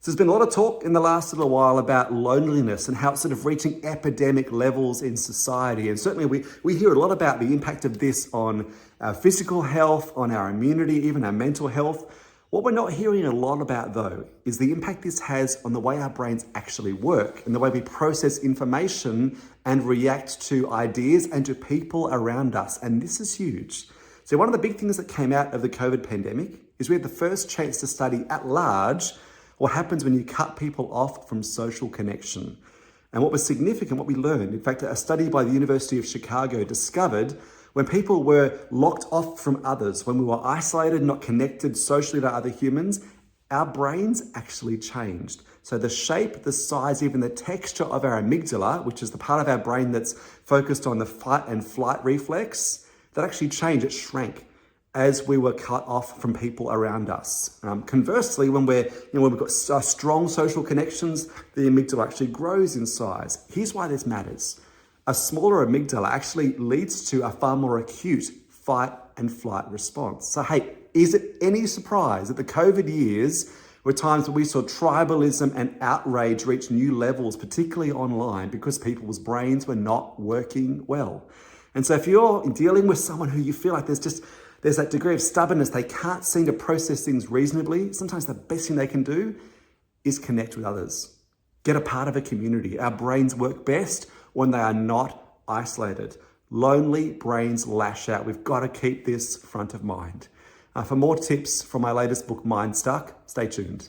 So there's been a lot of talk in the last little while about loneliness and how it's sort of reaching epidemic levels in society. And certainly we hear a lot about the impact of this on our physical health, on our immunity, even our mental health. What we're not hearing a lot about, though, is the impact this has on the way our brains actually work and the way we process information and react to ideas and to people around us. And this is huge. So one of the big things that came out of the COVID pandemic is we had the first chance to study at large what happens when you cut people off from social connection. And what was significant, what we learned, in fact, a study by the University of Chicago discovered when people were locked off from others, when we were isolated, not connected socially to other humans, our brains actually changed. So the shape, the size, even the texture of our amygdala, which is the part of our brain that's focused on the fight and flight reflex, that actually changed, it shrank as we were cut off from people around us. Conversely, when we've got strong social connections, the amygdala actually grows in size. Here's why this matters. A smaller amygdala actually leads to a far more acute fight and flight response. So hey, is it any surprise that the COVID years were times when we saw tribalism and outrage reach new levels, particularly online, because people's brains were not working well? And so if you're dealing with someone who you feel like there's that degree of stubbornness, they can't seem to process things reasonably, sometimes the best thing they can do is connect with others. Get a part of a community. Our brains work best when they are not isolated. Lonely brains lash out. We've got to keep this front of mind. For more tips from my latest book, Mind Stuck, stay tuned.